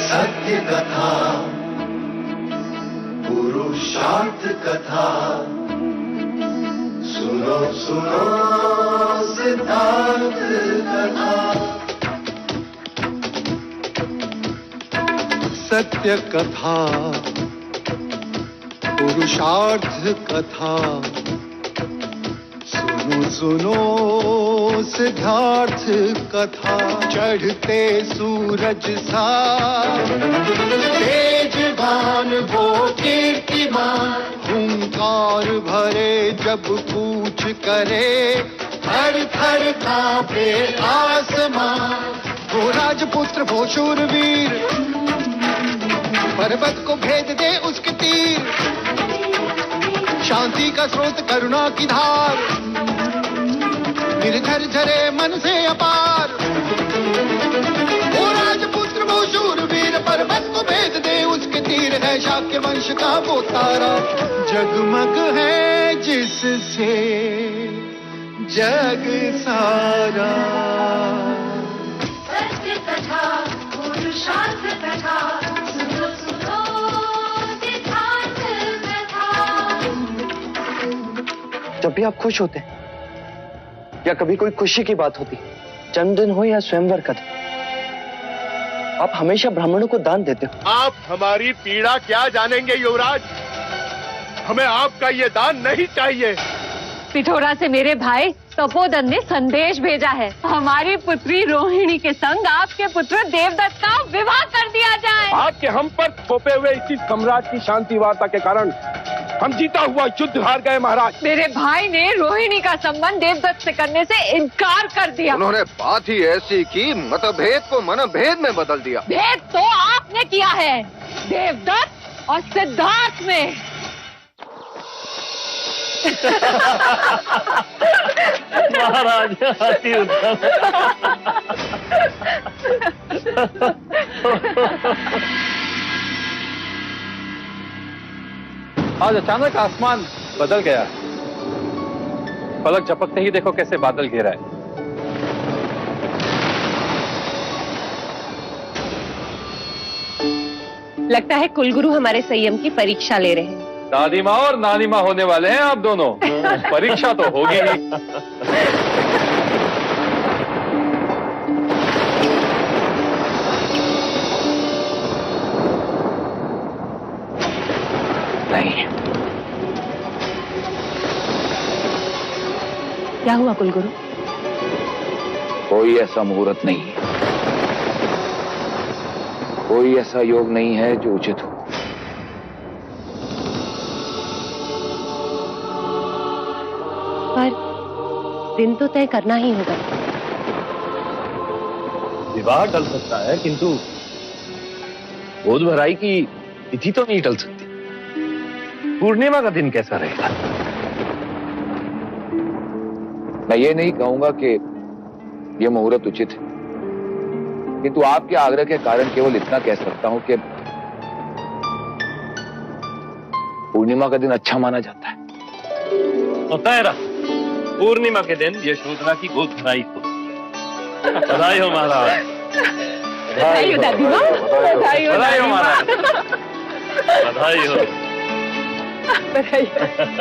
सत्य कथा, पुरुषार्थ कथा, सुनो सुनो सिद्धार्थ कथा। सत्य कथा, पुरुषार्थ कथा, सुनो सुनो सिद्धार्थ कथा। चढ़ते सूरज सा तेजवान वो कीर्तिमान, हुंकार भरे जब कूच करे, थर थर कांपे आसमान। वो राजपुत्र वो शूरवीर, पर्वत को भेद दे उसके तीर, शांति का स्रोत करुणा की धार, निर्झर झरे मन से अपार। वो राजपुत्र वो शूरवीर, पर्वत को भेद दे उसके तीर, है शाक्य वंश का वो तारा, जगमग है जिससे जग सारा। सत्य कथा, पुरुषार्थ कथा, सुनो सुनो सिद्धार्थ कथा। जब भी आप खुश होते हैं या कभी कोई खुशी की बात होती, जन्मदिन हो या स्वयंवर का दिन, आप हमेशा ब्राह्मणों को दान देते हो। आप हमारी पीड़ा क्या जानेंगे युवराज, हमें आपका ये दान नहीं चाहिए। पिथोरा से मेरे भाई तपोधन ने संदेश भेजा है, हमारी पुत्री रोहिणी के संग आपके पुत्र देवदत्त का विवाह कर दिया जाए। आपके हम पर थोपे हुए इसी सम्राट की शांति वार्ता के कारण हम जीता हुआ युद्ध हार गए महाराज। मेरे भाई ने रोहिणी का संबंध देवदत्त से करने से इनकार कर दिया। उन्होंने बात ही ऐसी की, मतभेद को मनभेद में बदल दिया। भेद तो आपने किया है, देवदत्त और सिद्धार्थ में। महाराज अति उत्तम। आज अचानक आसमान बदल गया, पलक झपकते ही देखो कैसे बादल घेरा है। लगता है कुलगुरु हमारे संयम की परीक्षा ले रहे हैं। दादी माँ और नानी माँ होने वाले हैं आप दोनों, परीक्षा तो होगी नहीं। नहीं। क्या हुआ कुलगुरु? कोई ऐसा मुहूर्त नहीं है, कोई ऐसा योग नहीं है जो उचित हो। पर दिन तो तय करना ही होगा। विवाह टल सकता है किंतु गोद भराई की तिथि तो नहीं टल सकती। पूर्णिमा का दिन कैसा रहेगा? मैं ये नहीं कहूंगा कि यह मुहूर्त उचित है, किंतु आपके आग्रह के कारण केवल इतना कह सकता हूं कि पूर्णिमा का दिन अच्छा माना जाता है। होता है पूर्णिमा के दिन यशोधरा की गोद भराई को। बधाई हो महाराज। बधाई हो दादी माँ, बधाई हो महाराज, बधाई हो,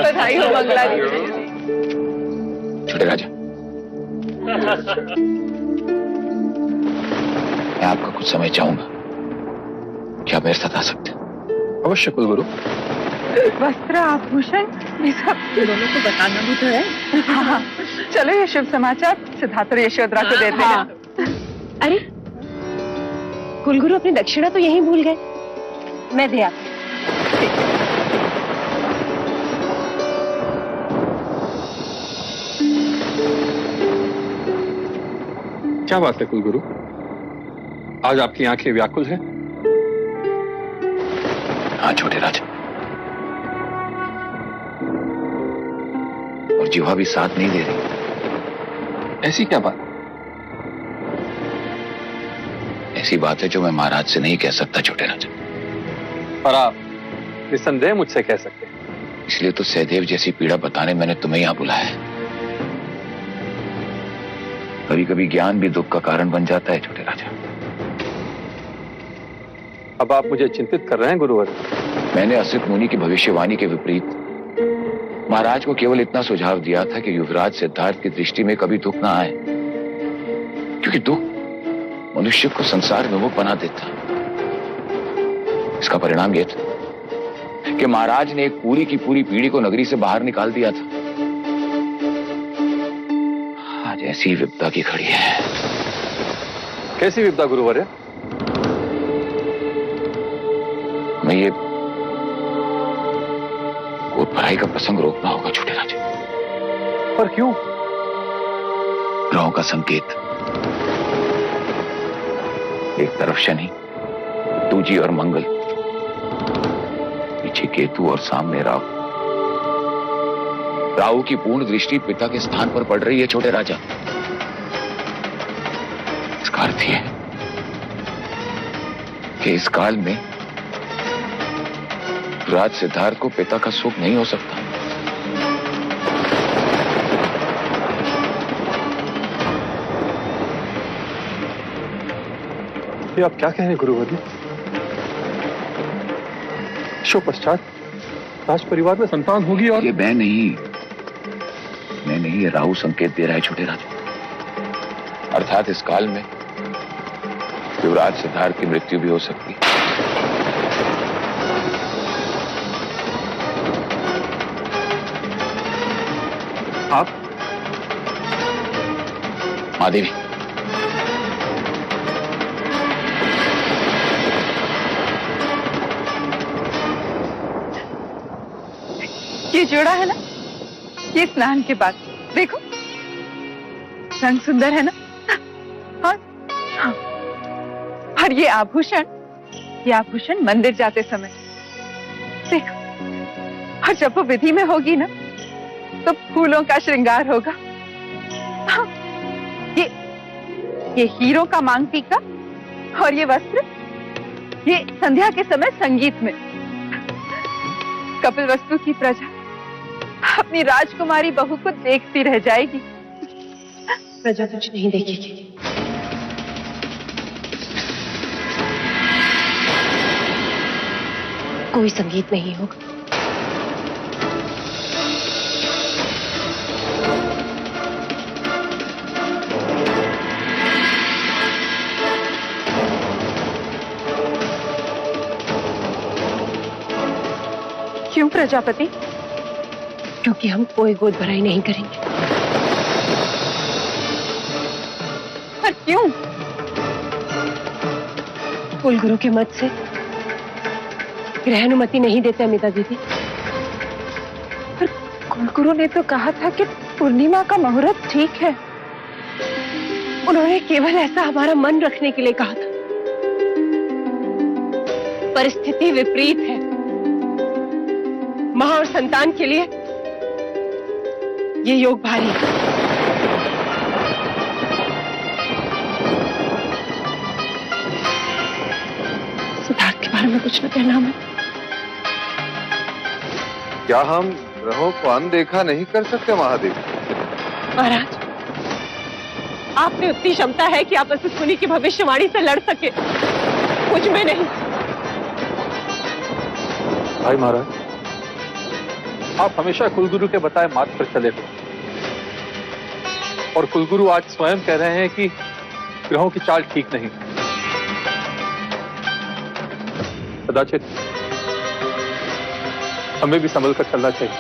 बधाई हो मंगला जी। छोटे राजा, मैं आपका कुछ समय चाहूंगा, क्या मेरे साथ आ सकते? अवश्य कुलगुरु। वस्त्र आभूषण ये सब दोनों को बताना भी तो है। हाँ। चलो ये शुभ समाचार सिद्धार्थ और यशोधरा को देते हैं। अरे कुलगुरु अपनी दक्षिणा तो यहीं भूल गए, मैं दे आती। क्या बात है कुलगुरु, आज आपकी आंखें व्याकुल हैं? हाँ छोटे राजा, और जीवा भी साथ नहीं दे रही। ऐसी क्या बात? ऐसी बात है जो मैं महाराज से नहीं कह सकता छोटे राजा। और आप निसंदेह मुझसे कह सकते हैं। इसलिए तो सहदेव जैसी पीड़ा बताने मैंने तुम्हें यहां बुलाया है। कभी कभी ज्ञान भी दुख का कारण बन जाता है छोटे राजा। अब आप मुझे चिंतित कर रहे हैं गुरुवर। मैंने असित मुनि की भविष्यवाणी के विपरीत महाराज को केवल इतना सुझाव दिया था कि युवराज सिद्धार्थ की दृष्टि में कभी दुख ना आए, क्योंकि दुख मनुष्य को संसार विमुख बना देता। इसका परिणाम यह था कि महाराज ने एक पूरी की पूरी पीढ़ी को नगरी से बाहर निकाल दिया था। आज ऐसी विपदा की घड़ी है। कैसी विपदा गुरुवर है? मैं ये गोद भराई का प्रसंग रोकना होगा छोटे राजे। पर क्यों? ग्रहों का संकेत, एक तरफ शनि, दूजी और मंगल, पीछे केतु और सामने राहु। राहु की पूर्ण दृष्टि पिता के स्थान पर पड़ रही है छोटे राजा। इसका अर्थ यह है कि इस काल में राज सिद्धार्थ को पिता का सुख नहीं हो सकता। ये आप क्या कह रहे हैं गुरुवर जी? शो पश्चात राज परिवार में संतान होगी और ये मैं नहीं, ये राहु संकेत दे रहा है छोटे राजा। अर्थात इस काल में युवराज सिद्धार्थ की मृत्यु भी हो सकती है। आप? महादेवी, ये जोड़ा है ना, ये स्नान के बाद देखो, रंग सुंदर है ना। हाँ, हाँ। और ये आभूषण मंदिर जाते समय देखो। और जब वो विधि में होगी ना, तो फूलों का श्रृंगार होगा। हाँ, ये हीरों का मांग टीका और ये वस्त्र, ये संध्या के समय संगीत में कपिलवस्तु की प्रजा अपनी राजकुमारी बहू को देखती रह जाएगी। प्रजा कुछ नहीं देखेगी। कोई संगीत नहीं होगा। क्यों प्रजापति? क्योंकि हम कोई गोद भराई नहीं करेंगे। पर क्यों? कुलगुरु के मत से ग्रहानुमति नहीं देते अमिता दीदी। पर कुलगुरु ने तो कहा था कि पूर्णिमा का मुहूर्त ठीक है। उन्होंने केवल ऐसा हमारा मन रखने के लिए कहा था। परिस्थिति विपरीत है। मां और संतान के लिए ये योग भारी है। सिद्धार्थ के बारे में कुछ न कहना हमें। क्या हम ग्रहों को अनदेखा नहीं कर सकते महादेव? महाराज, आप में उतनी क्षमता है कि आप असित मुनि की भविष्यवाणी से लड़ सके, मुझ में नहीं। भाई महाराज, आप हमेशा कुलगुरु के बताए मार्ग पर चले हो, और कुलगुरु आज स्वयं कह रहे हैं कि ग्रहों की चाल ठीक नहीं। कदाचित हमें भी संभल कर चलना चाहिए।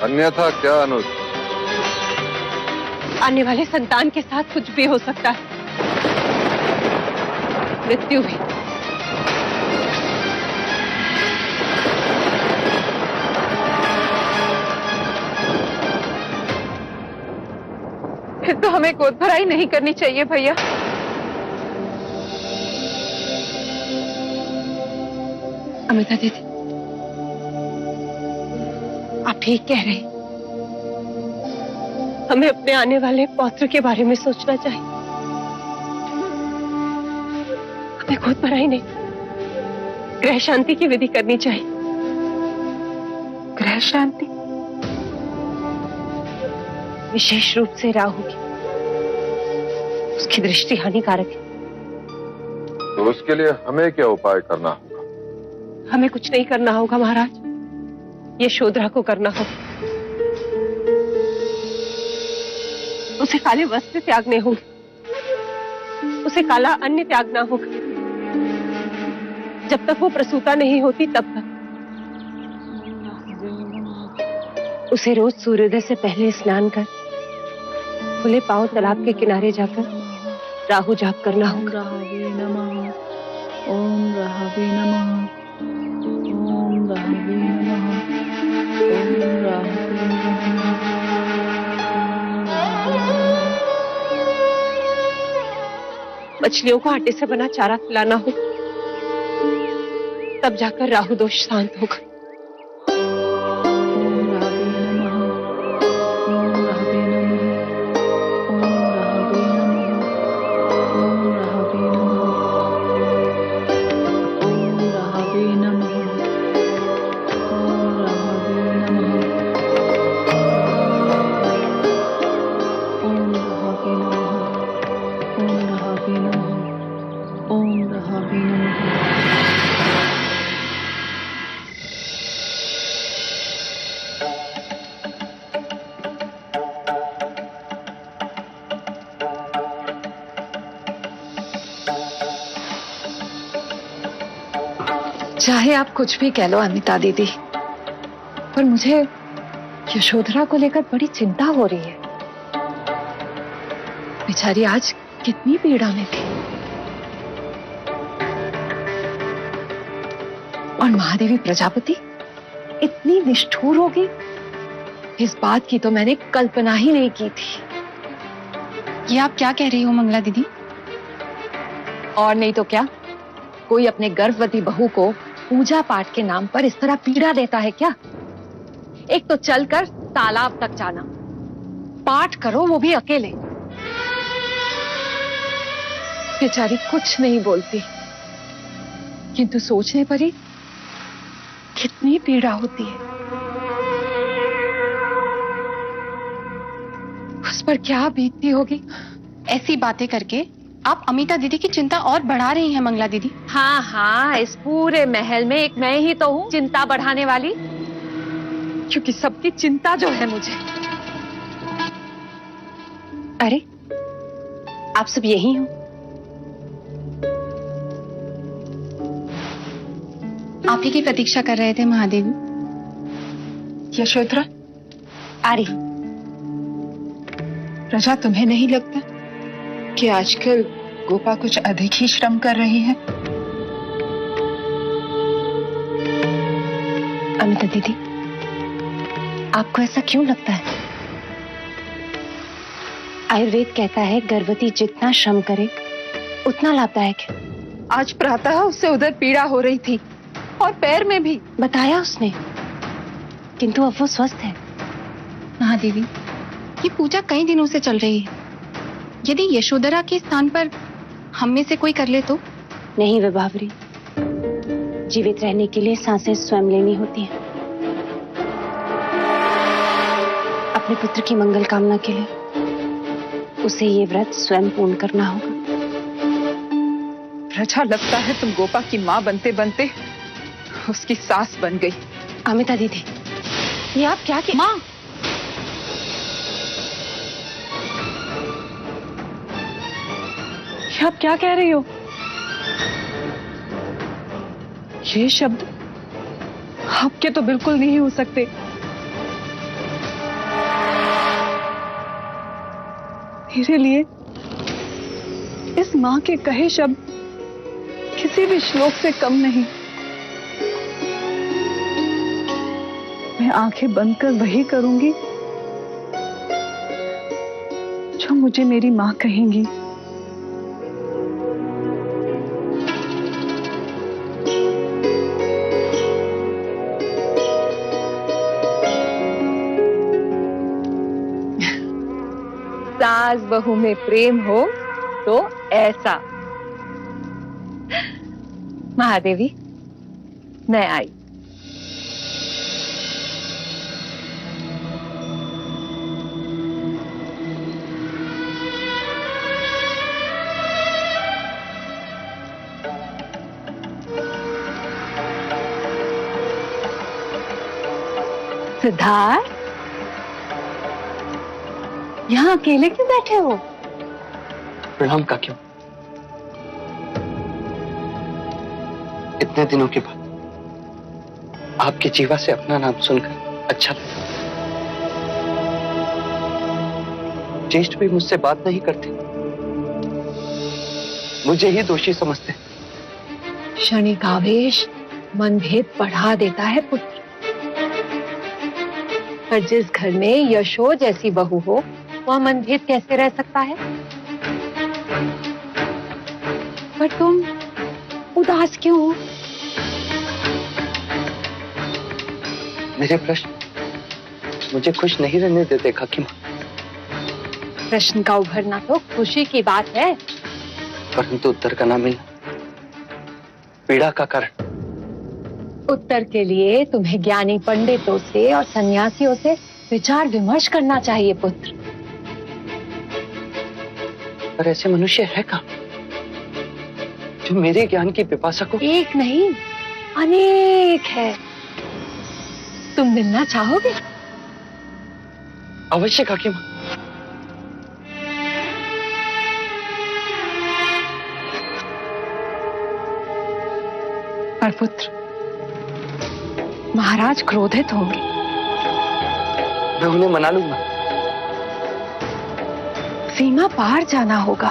अन्यथा क्या अनुज? आने वाले संतान के साथ कुछ भी हो सकता है, मृत्यु भी। फिर तो हमें गोद भराई नहीं करनी चाहिए भैया। अमिता दीदी, आप ठीक कह रहे हैं। हमें अपने आने वाले पौत्र के बारे में सोचना चाहिए। हमें गोद भराई नहीं, ग्रह शांति की विधि करनी चाहिए। ग्रह शांति? विशेष रूप से राहु की, उसकी दृष्टि हानिकारक है। तो उसके लिए हमें क्या उपाय करना होगा? हमें कुछ नहीं करना होगा महाराज, यशोधरा को करना होगा। उसे काले वस्त्र त्यागने होंगे, उसे काला अन्न त्यागना होगा। जब तक वो प्रसूता नहीं होती तब तक उसे रोज सूर्योदय से पहले स्नान कर खुले पांव तालाब के किनारे जाकर राहु जाप करना होगा। ओम राहवे नमः, ओम राहवे नमः, ओम राहवे नमः। मछलियों को आटे से बना चारा खिलाना हो, तब जाकर राहु दोष शांत होगा। चाहे आप कुछ भी कह लो अमिता दीदी, पर मुझे यशोधरा को लेकर बड़ी चिंता हो रही है। बेचारी आज कितनी पीड़ा में थी, और महादेवी प्रजापति इतनी निष्ठुर होगी, इस बात की तो मैंने कल्पना ही नहीं की थी। ये आप क्या कह रही हो मंगला दीदी? और नहीं तो क्या, कोई अपने गर्भवती बहू को पूजा पाठ के नाम पर इस तरह पीड़ा देता है क्या? एक तो चलकर तालाब तक जाना, पाठ करो वो भी अकेले। बेचारी कुछ नहीं बोलती, किंतु सोचने पर ही कितनी पीड़ा होती है। उस पर क्या बीतती होगी? ऐसी बातें करके आप अमिता दीदी की चिंता और बढ़ा रही हैं मंगला दीदी। हाँ हाँ, इस पूरे महल में एक मैं ही तो हूँ चिंता बढ़ाने वाली, क्योंकि सबकी चिंता जो है मुझे। अरे आप सब यही हो? आप ही की प्रतीक्षा कर रहे थे महादेवी। यशोधरा, अरे प्रजा, तुम्हें नहीं लगता कि आजकल गोपा कुछ अधिक ही श्रम कर रही है? अमिता दीदी, आपको ऐसा क्यों लगता है? आयुर्वेद कहता है गर्भवती जितना श्रम करे उतना लाभदायक है। आज प्रातः उससे उधर पीड़ा हो रही थी और पैर में भी। बताया उसने, किंतु अब वो स्वस्थ है। महादेवी, ये पूजा कई दिनों से चल रही है। यदि यशोधरा के स्थान पर हम में से कोई कर ले तो? नहीं विभावरी, जीवित रहने के लिए सांसें स्वयं लेनी होती हैं। अपने पुत्र की मंगल कामना के लिए उसे ये व्रत स्वयं पूर्ण करना होगा। प्रजा, लगता है तुम गोपा की माँ बनते बनते उसकी सास बन गई। अमिता दीदी, ये आप क्या कह... माँ, आप क्या कह रही हो? ये शब्द आपके तो बिल्कुल नहीं हो सकते। मेरे लिए इस मां के कहे शब्द किसी भी श्लोक से कम नहीं। मैं आंखें बंद कर वही करूंगी जो मुझे मेरी मां कहेंगी। सास बहू में प्रेम हो तो ऐसा। महादेवी, मैं आई। सिद्धार्थ, यहाँ अकेले क्यों बैठे हो? प्रणाम काकी। इतने दिनों के बाद आपकी जीवा से अपना नाम सुनकर अच्छा लगा। ज्येष्ठ भी मुझसे बात नहीं करते, मुझे ही दोषी समझते। क्षणिक आवेश मनभेद बढ़ा देता है पुत्र। पर जिस घर में यशो जैसी बहू हो, वह मनभेद कैसे रह सकता है? पर तुम उदास क्यों हो? मेरे प्रश्न मुझे खुश नहीं रहने देते काकी माँ। प्रश्न का उभरना तो खुशी की बात है, परंतु उत्तर का ना मिलना पीड़ा का कारण। उत्तर के लिए तुम्हें ज्ञानी पंडितों से और सन्यासियों से विचार विमर्श करना चाहिए पुत्र। पर ऐसे मनुष्य है कहाँ जो मेरे ज्ञान की पिपासा को? एक नहीं, अनेक है। तुम मिलना चाहोगे? अवश्य काकी माँ। पर पुत्र, महाराज क्रोधित होंगे। मैं उन्हें मना लूंगा। सीमा पार जाना होगा।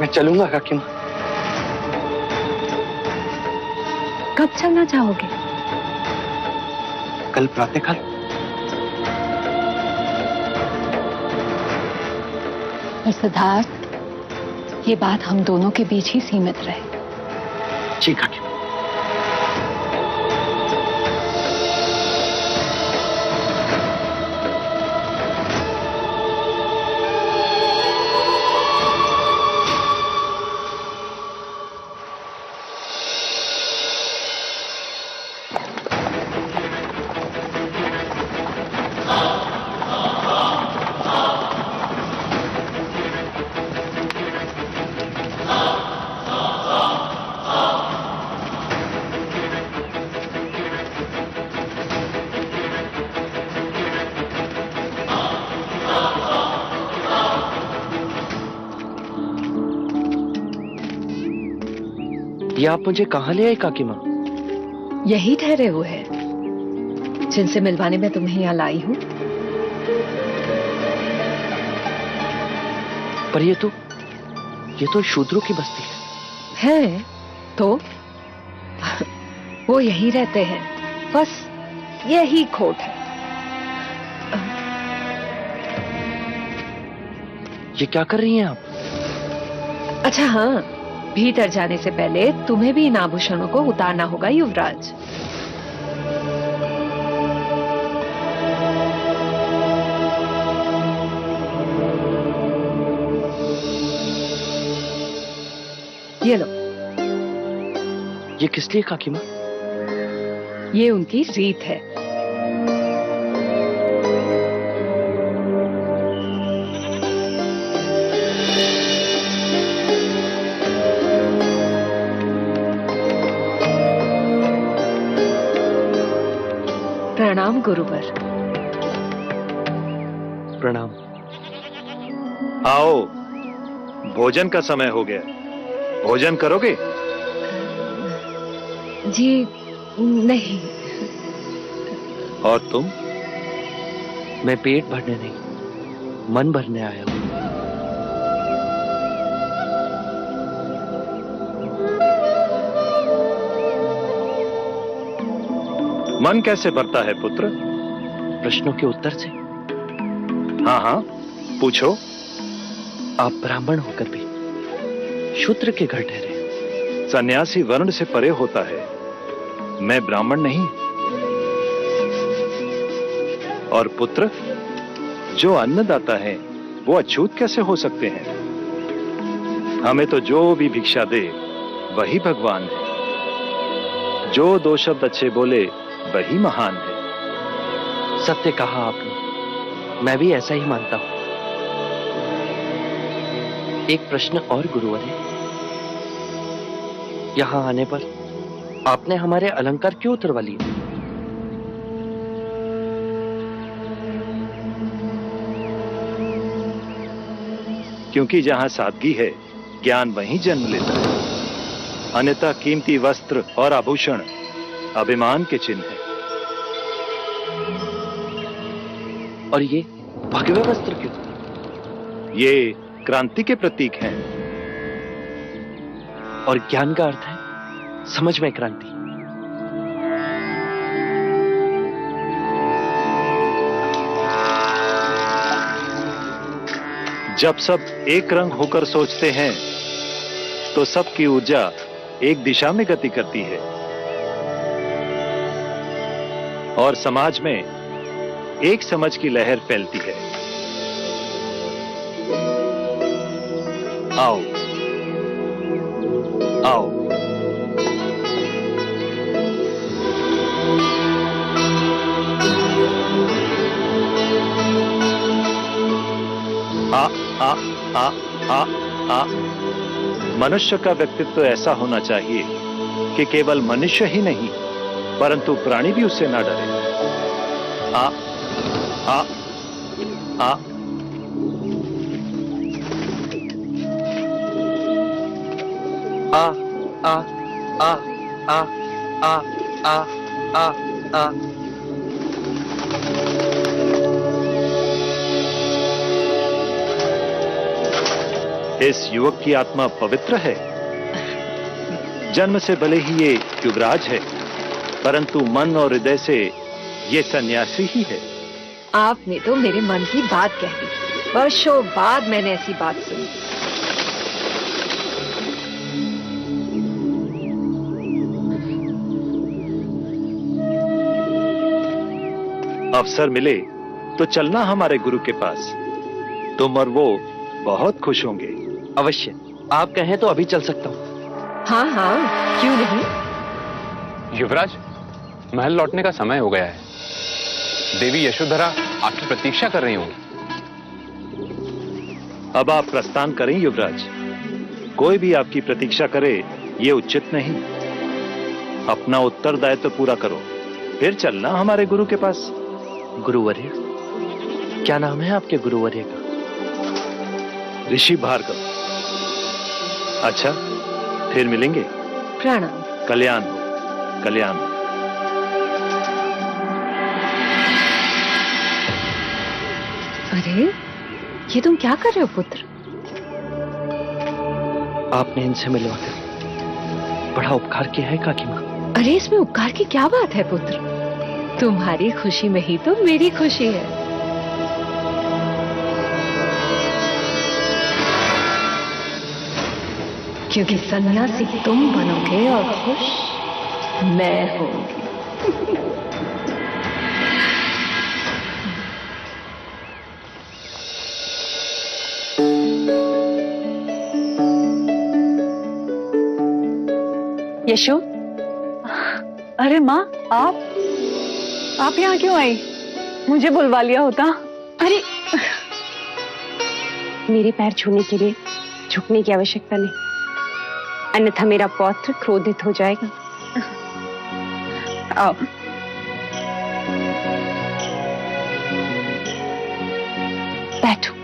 मैं चलूंगा काकी माँ। कब चलना चाहोगे? कल प्रातःकाल। और सिद्धार्थ, ये बात हम दोनों के बीच ही सीमित रहे। जी काकी। ये आप मुझे कहाँ ले आए काकी माँ? यही ठहरे हुए हैं जिनसे मिलवाने में तुम्हें यहाँ लाई हूँ। पर ये तो शूद्रों की बस्ती है तो वो यही रहते हैं, बस यही खोट है। ये क्या कर रही हैं आप? अच्छा हाँ, भीतर जाने से पहले तुम्हें भी इन आभूषणों को उतारना होगा युवराज। ये लो। ये किस लिए काकी माँ? ये उनकी रीत है। प्रणाम गुरुवर। प्रणाम। आओ, भोजन का समय हो गया। भोजन करोगे? जी नहीं। और तुम? मैं पेट भरने नहीं, मन भरने आया हूं। मन कैसे भरता है पुत्र? प्रश्नों के उत्तर से। हाँ हाँ, पूछो। आप ब्राह्मण होकर भी शूद्र के घर ठहरे। सन्यासी वर्ण से परे होता है, मैं ब्राह्मण नहीं। और पुत्र, जो अन्नदाता है वो अछूत कैसे हो सकते हैं? हमें तो जो भी भिक्षा दे वही भगवान है। जो दो शब्द अच्छे बोले वही महान है। सत्य कहा आपने, मैं भी ऐसा ही मानता हूं। एक प्रश्न और गुरुवर है, यहां आने पर आपने हमारे अलंकार क्यों उतरवा लिए? क्योंकि जहां सादगी है ज्ञान वहीं जन्म लेता है। अन्यथा कीमती वस्त्र और आभूषण अभिमान के चिन्ह है। और ये भगवे वस्त्र क्यों? ये क्रांति के प्रतीक हैं। और ज्ञान का अर्थ है समझ में क्रांति। जब सब एक रंग होकर सोचते हैं तो सबकी ऊर्जा एक दिशा में गति करती है और समाज में एक समझ की लहर फैलती है। आओ आओ, आ मनुष्य का व्यक्तित्व ऐसा होना चाहिए कि केवल मनुष्य ही नहीं परंतु प्राणी भी उससे ना डरे। आ आ आ आ आ आ आ आ आ आ आ इस युवक की आत्मा पवित्र है। जन्म से भले ही ये युवराज है परंतु मन और हृदय से ये सन्यासी ही है। आपने तो मेरे मन की बात कह दी। वर्षों बाद मैंने ऐसी बात सुनी। अवसर मिले तो चलना हमारे गुरु के पास। तुम और वो बहुत खुश होंगे। अवश्य, आप कहें तो अभी चल सकता हूँ। हाँ हाँ, क्यों नहीं। युवराज, महल लौटने का समय हो गया है। देवी यशोधरा आपकी प्रतीक्षा कर रही होंगी। अब आप प्रस्थान करें युवराज। कोई भी आपकी प्रतीक्षा करे ये उचित नहीं। अपना उत्तरदायित्व पूरा करो फिर चलना हमारे गुरु के पास। गुरुवर्य, क्या नाम है आपके गुरुवर्य का? ऋषि भार्गव। अच्छा, फिर मिलेंगे। प्रणाम। कल्याण हो, कल्याण हो। अरे, ये तुम क्या कर रहे हो पुत्र? आपने इनसे मिलवाकर बड़ा उपकार किया है काकी माँ। अरे, इसमें उपकार की क्या बात है पुत्र? तुम्हारी खुशी में ही तो मेरी खुशी है। क्योंकि सन्यासी तुम बनोगे और खुश मैं होंगी। यशो, अरे माँ, आप यहाँ क्यों आई? मुझे बुलवा लिया होता। अरे, मेरे पैर छूने के लिए झुकने की आवश्यकता नहीं, अन्यथा मेरा पौत्र क्रोधित हो जाएगा। आओ। बैठो।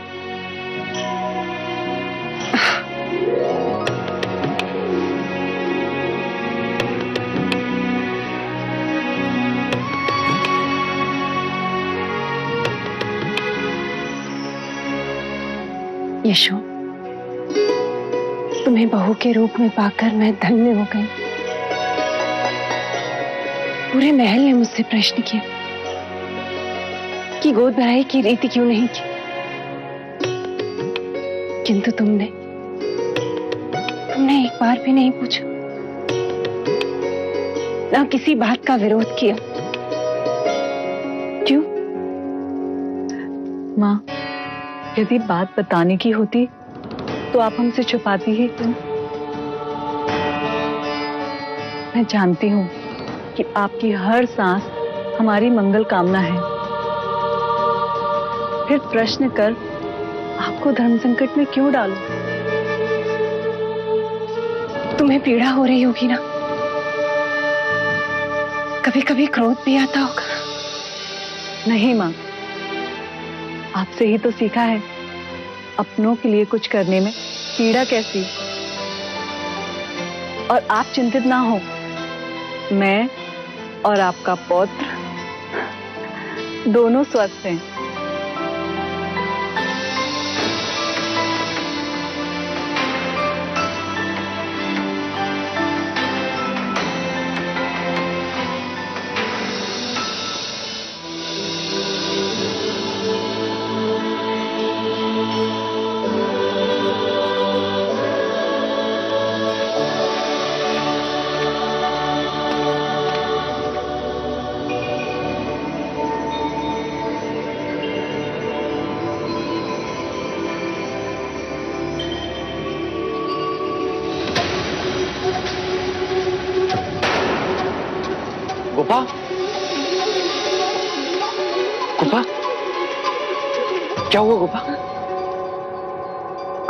यशो, तुम्हें बहू के रूप में पाकर मैं धन्य हो गई। पूरे महल ने मुझसे प्रश्न किया कि गोद भराई की रीति क्यों नहीं की, किंतु तुमने एक बार भी नहीं पूछा, ना किसी बात का विरोध किया। क्यों? माँ, यदि बात बताने की होती तो आप हमसे छुपाती ही क्यों? मैं जानती हूँ कि आपकी हर सांस हमारी मंगल कामना है। फिर प्रश्न कर आपको धर्म संकट में क्यों डालूं? तुम्हें पीड़ा हो रही होगी ना, कभी कभी क्रोध भी आता होगा। नहीं माँ, आपसे ही तो सीखा है अपनों के लिए कुछ करने में पीड़ा कैसी। और आप चिंतित ना हो, मैं और आपका पौत्र दोनों स्वस्थ हैं। गोपा, गोपा, क्या हुआ गोपा?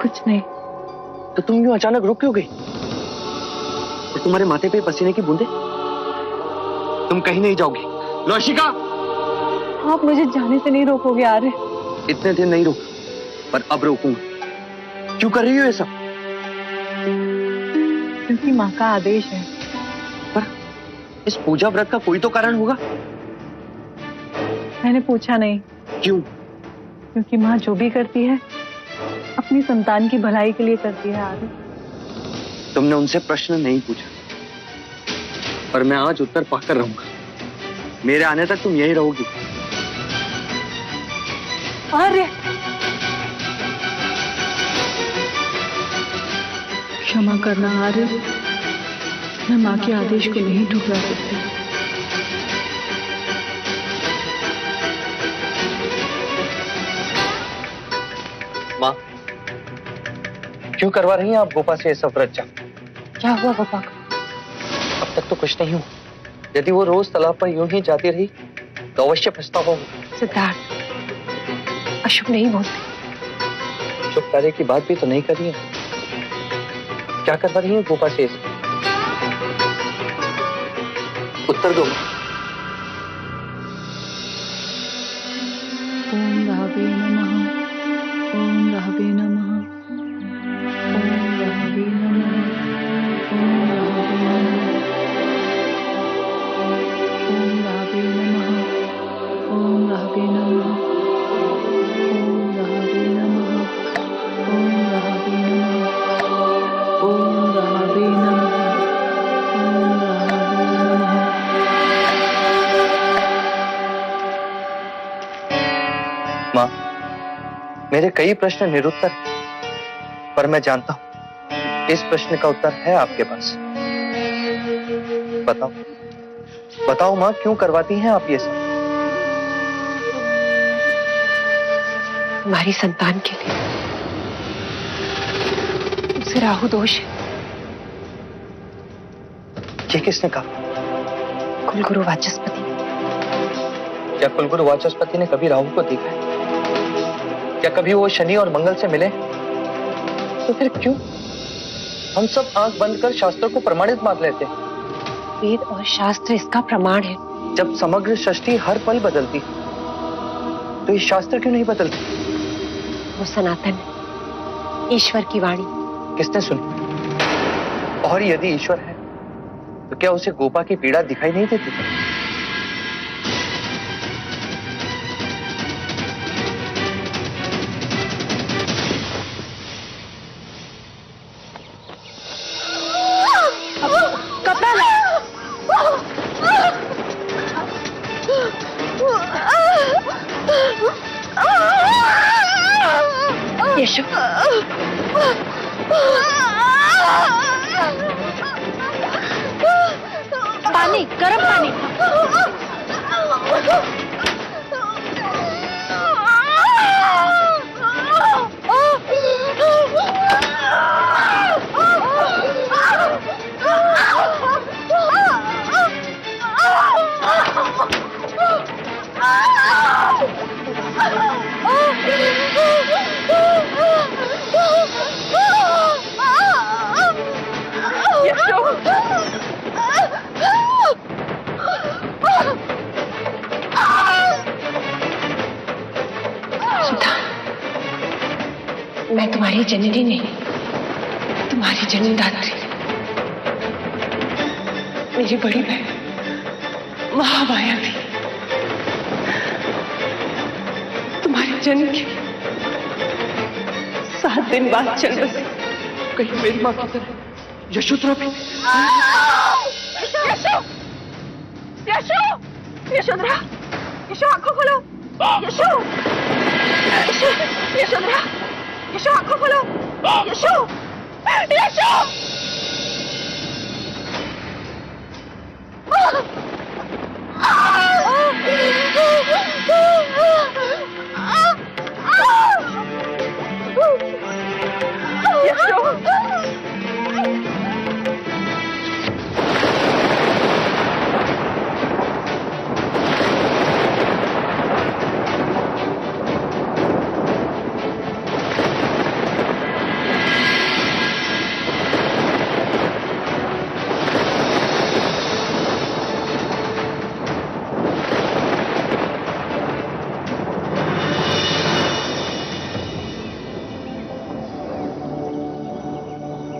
कुछ नहीं। तो तुम यूं अचानक रुक क्यों गई? और तुम्हारे माथे पे पसीने की बूंदे? तुम कहीं नहीं जाओगी लौशिका। आप मुझे जाने से नहीं रोकोगे आर्य? इतने दिन नहीं रोक, पर अब रोकूंगा। क्यों कर रही हो ये सब? क्योंकि माँ का आदेश है। पर इस पूजा व्रत का कोई तो कारण होगा। मैंने पूछा नहीं। क्यों? क्योंकि माँ जो भी करती है अपनी संतान की भलाई के लिए करती है आर्य। तुमने उनसे प्रश्न नहीं पूछा, पर मैं आज उत्तर पाकर रहूंगा। मेरे आने तक तुम यही रहोगी। आर्य, क्षमा करना आर्य, मैं माँ के आदेश को नहीं ठुकरा सकती। माँ, क्यों करवा रही हैं आप गोपा से ये सब व्रत? क्या हुआ गोपा को? अब तक तो कुछ नहीं हुआ। यदि वो रोज तालाब पर यूं ही जाती रही तो अवश्य पछतावा होगा। सिद्धार्थ, अशुभ नहीं बोलते। शुभ कार्य की बात भी तो नहीं कर रही है। क्या करवा रही है गोपा से? उत्तर दो। ओम राहवे नमः, ओम राहवे नमः, ओम राहवे नमः, ओम राहवे नमः, ओम राहवे नमः, ओम राहवे नमः, ओम राहवे नमः, ओम राहवे नमः, ओम राहवे नमः। माँ, मेरे कई प्रश्न निरुत्तर, पर मैं जानता हूं इस प्रश्न का उत्तर है आपके पास। बताओ, बताओ माँ, क्यों करवाती हैं आप ये सब? तुम्हारी संतान के लिए। उसे राहु दोष है। ये किसने कहा? कुलगुरु वाचस्पति। क्या कुलगुरु वाचस्पति ने कभी राहु को देखा है? क्या कभी वो शनि और मंगल से मिले? तो फिर क्यों हम सब आंख बंद कर शास्त्र को प्रमाणित मान लेते हैं? वेद और शास्त्र इसका प्रमाण है। जब समग्र सृष्टि हर पल बदलती तो ये शास्त्र क्यों नहीं बदलती? वो सनातन है, ईश्वर की वाणी। किसने सुनी? और यदि ईश्वर है तो क्या उसे गोपा की पीड़ा दिखाई नहीं देती? कपड़ा ला। यशु, पानी, गर्म पानी। यशु, मैं तुम्हारी जननी नहीं, तुम्हारी जन्मदात्री, मेरी बड़ी बहन महामाया थी। तुम्हारे जन्म के 7 दिन बाद चल बसी। कहीं मेरी माँ की तरह यशोधरा भी? यशो, यशोधरा, यशो आंखों खोलो, यशो, यशो, यशोधरा, यशो आंखों खोलो, यशो, यशो।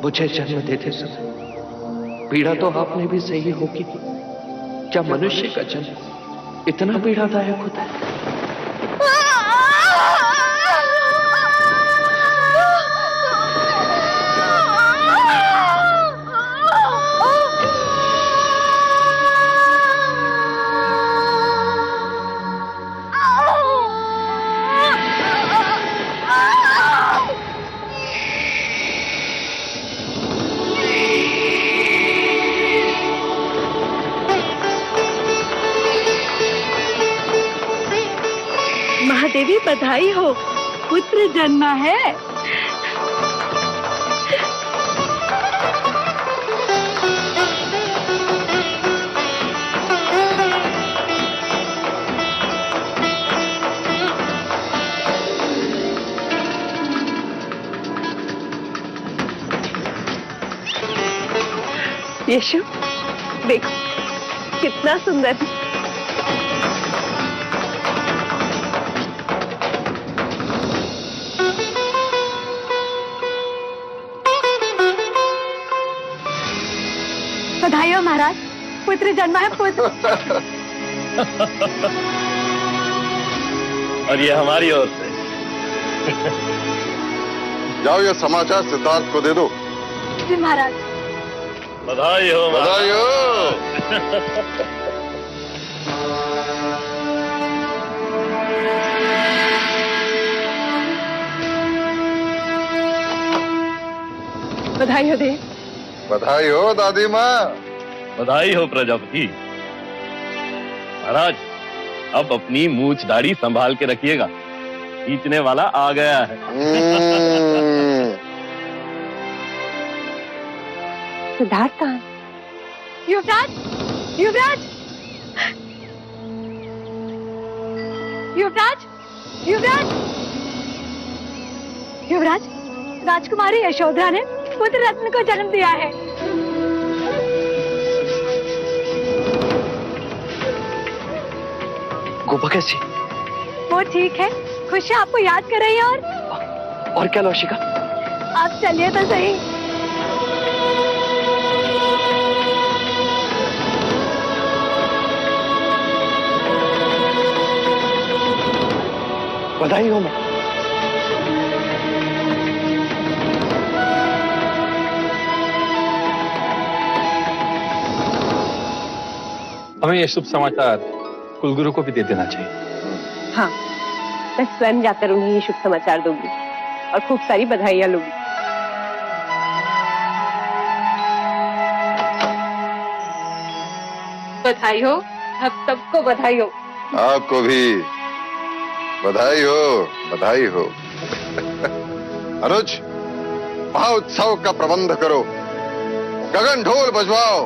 मुझे जन्म देते समय पीड़ा तो आपने भी सही होगी। क्या मनुष्य का जन्म इतना पीड़ादायक होता है? महादेवी बधाई हो, पुत्र जन्मा है। यशु, देखो कितना सुंदर है। बधाई हो महाराज, पुत्र जन्मा है, पुत्र। और ये हमारी ओर से। जाओ ये समाचार सिद्धार्थ को दे दो। जी महाराज। बधाई हो, बधाई हो। बधाई हो देव। बधाई हो दादी माँ। बधाई हो प्रजापति। महाराज, अब अपनी मूछ दाढ़ी संभाल के रखिएगा, खींचने वाला आ गया है। सिद्धार्थ कहाँ? युवराज, युवराज, युवराज, युवराज, युवराज, राजकुमारी यशोधरा ने पुत्र रत्न को जन्म दिया है। गोपा कैसी? वो ठीक है, खुश है, आपको याद कर रही है। और क्या लौशिका? आप चलिए तो सही। बधाई हो मां। हमें ये शुभ समाचार कुलगुरु को भी दे देना चाहिए। हाँ, मैं स्वयं जाकर उन्हें ये शुभ समाचार दूंगी और खूब सारी बधाइयां लूंगी। बधाई हो, अब सबको बधाई हो। आपको भी बधाई हो, बधाई हो। अनुज, महोत्सव का प्रबंध करो, गगन ढोल बजवाओ,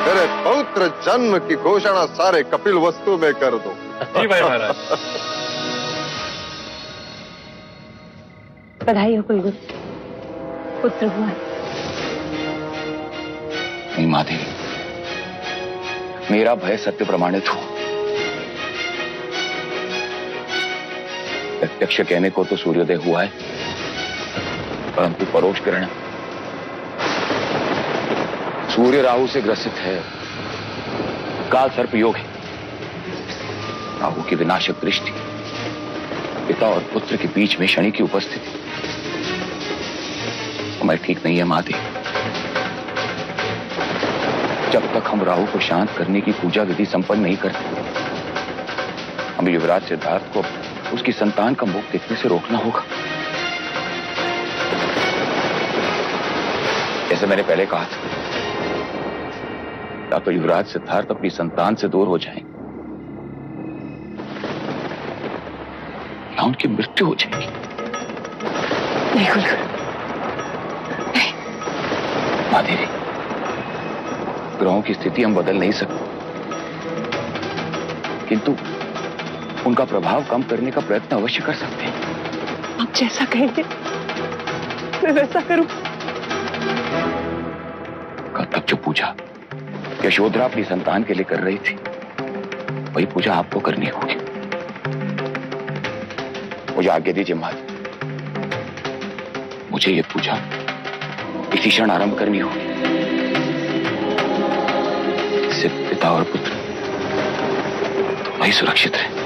तेरे पौत्र जन्म की घोषणा सारे कपिल वस्तु में कर दो। जी भाई महाराज। बधाई हो कुलगुरु, पुत्र हुआ। नहीं माधेवी, मेरा भय सत्य प्रमाणित हो। प्रत्यक्ष कहने को तो सूर्योदय हुआ है, परंतु परोक्ष ग्रहण सूर्य राहु से ग्रसित है, काल सर्प योग है। राहु की विनाशक दृष्टि, पिता और पुत्र के बीच में शनि की उपस्थिति समय ठीक नहीं है माते। जब तक हम राहु को शांत करने की पूजा विधि संपन्न नहीं करते, हमें युवराज सिद्धार्थ को उसकी संतान का मुख देखने से रोकना होगा। जैसे मैंने पहले कहा था, या तो युवराज सिद्धार्थ अपनी संतान से दूर हो जाएंगे या उनकी मृत्यु हो जाएगी। नहीं कुलगुरु, माँ देवी, ग्रहों की स्थिति हम बदल नहीं सकते, किंतु उनका प्रभाव कम करने का प्रयत्न अवश्य कर सकते हैं। आप जैसा कहेंगे मैं वैसा करूं। कल तक जो पूजा यशोधरा अपनी संतान के लिए कर रही थी, वही पूजा आपको करनी होगी। मुझे आज्ञा दीजिए माँ, मुझे ये पूजा इसी क्षण आरंभ करनी होगी। इससे पिता और पुत्र वही सुरक्षित है।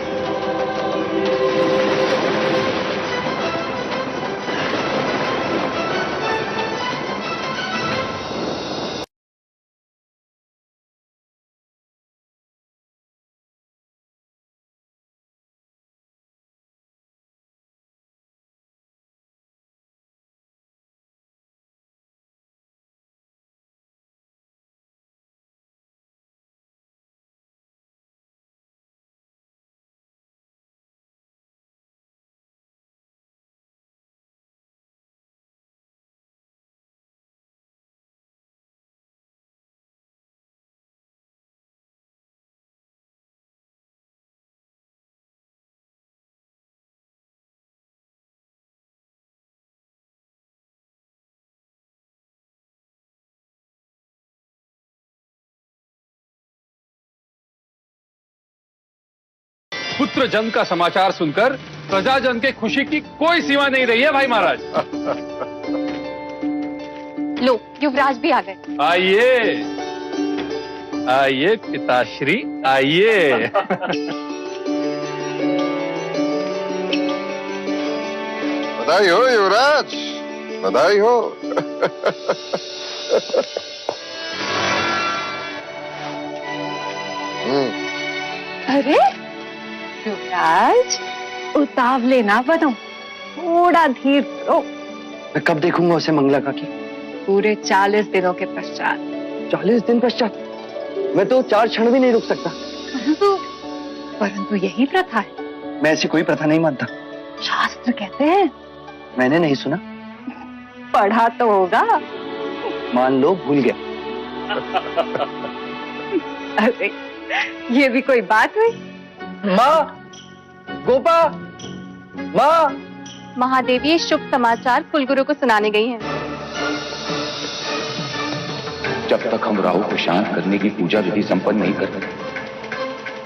पुत्र जन का समाचार सुनकर प्रजाजन के खुशी की कोई सीमा नहीं रही है भाई महाराज। लो, युवराज भी आ गए। आइए आइए पिताश्री, आइए। बधाई हो युवराज, बधाई हो। अरे युवराज, उतावले ना बनो, थोड़ा धीर करो। मैं कब देखूंगा उसे मंगला काकी? पूरे 40 दिनों के पश्चात। 40 दिन पश्चात? मैं तो 4 क्षण भी नहीं रुक सकता। परंतु यही प्रथा है। मैं ऐसी कोई प्रथा नहीं मानता। शास्त्र कहते हैं। मैंने नहीं सुना। पढ़ा तो होगा। मान लो भूल गया। अरे ये भी कोई बात हुई? माँ, गोपा, माँ। महादेवी ये शुभ समाचार कुलगुरु को सुनाने गई हैं। जब तक हम राहु को शांत करने की पूजा विधि संपन्न नहीं करते,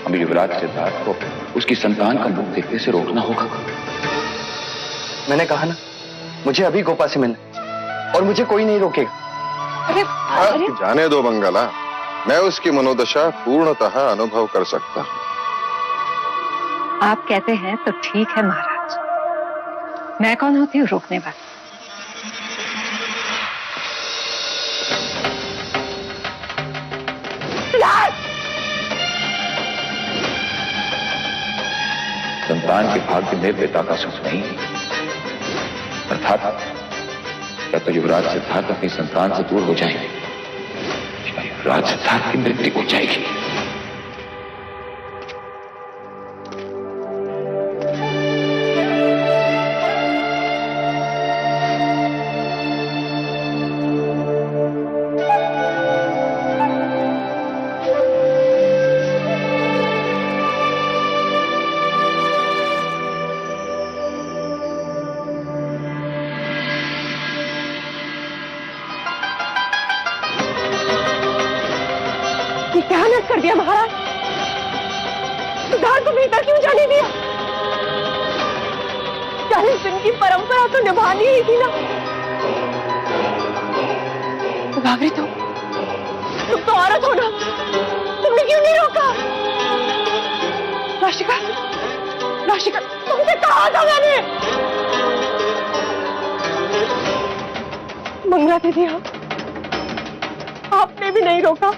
हमें युवराज सिद्धार्थ को उसकी संतान का मुख देखने से रोकना होगा। मैंने कहा ना, मुझे अभी गोपा से मिलना, और मुझे कोई नहीं रोकेगा। अरे जाने दो मंगला, मैं उसकी मनोदशा पूर्णतः अनुभव कर सकता हूं। आप कहते हैं तो ठीक है महाराज, मैं कौन होती हूँ रोकने वाली? संतान के भाग्य में पिता का सुख नहीं, अर्थात या तो युवराज सिद्धार्थ अपनी संतान से दूर हो जाएंगे या युवराज सिद्धार्थ की मृत्यु हो जाएगी। क्या नस कर दिया महाराज? सिद्धार्थ को भीतर क्यों जाने दिया? क्या 40 दिन की परंपरा तो निभानी ही थी ना। भाभी तुम तो औरत हो ना, तुमने क्यों नहीं रोका? राशिका, राशिका, तुमसे कहा था मैंने। मंगला दीदी, आपने भी नहीं रोका,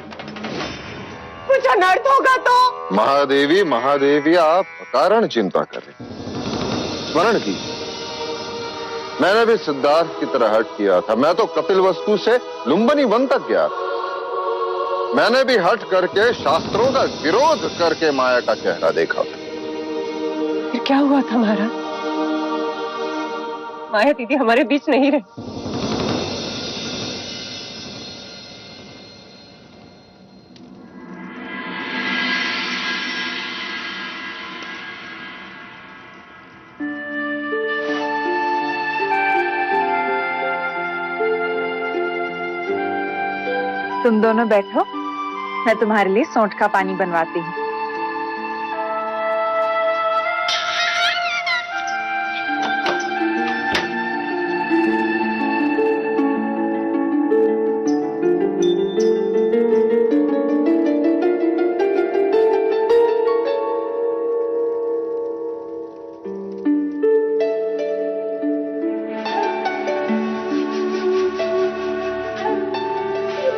कुछ अनर्थ होगा तो। महादेवी, महादेवी, आप अकारण चिंता कर रही। स्मरण की, मैंने भी सिद्धार्थ की तरह हट किया था। मैं तो कपिल वस्तु से लुम्बिनी वन तक गया था। मैंने भी हट करके शास्त्रों का विरोध करके माया का चेहरा देखा था। फिर क्या हुआ था महाराज? माया दीदी हमारे बीच नहीं रहे। तुम दोनों बैठो, मैं तुम्हारे लिए सौंठ का पानी बनवाती हूँ।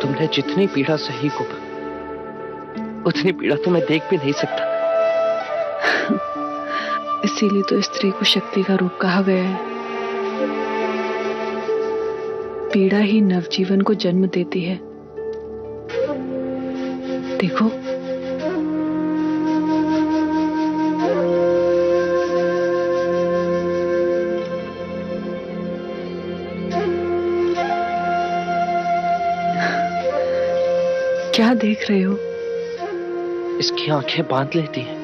तुमने जितनी पीड़ा सही को उतनी पीड़ा तो मैं देख भी नहीं सकता। इसीलिए तो स्त्री को शक्ति का रूप कहा गया है। पीड़ा ही नवजीवन को जन्म देती है। देखो, क्या देख रहे हो? इसकी आंखें बांध लेती हैं।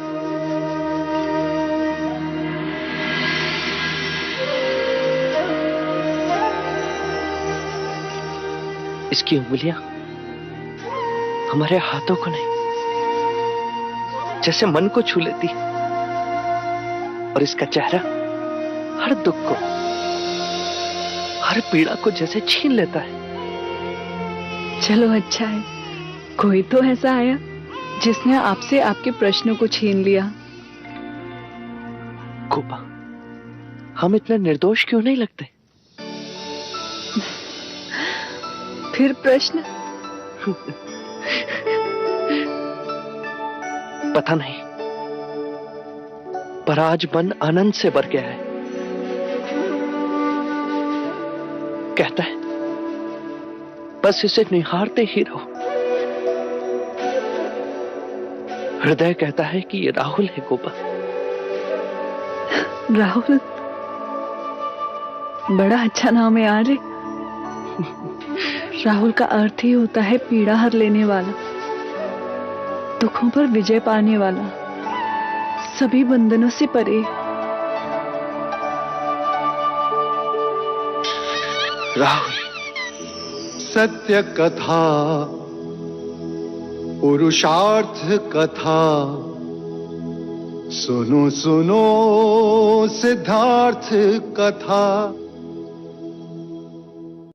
इसकी उंगलियां हमारे हाथों को नहीं, जैसे मन को छू लेती। और इसका चेहरा हर दुख को, हर पीड़ा को जैसे छीन लेता है। चलो अच्छा है, कोई तो ऐसा आया जिसने आपसे आपके प्रश्नों को छीन लिया। गोपा, हम इतने निर्दोष क्यों नहीं लगते? फिर प्रश्न? पता नहीं, पर आज मन आनंद से भर गया है। कहता है बस इसे निहारते ही रहो। हृदय कहता है कि ये राहुल है गोपा। राहुल? बड़ा अच्छा नाम है यार। राहुल का अर्थ ही होता है पीड़ा हर लेने वाला, दुखों पर विजय पाने वाला, सभी बंधनों से परे। राहुल, सत्य कथा, पुरुषार्थ कथा, सुनो सुनो सिद्धार्थ कथा।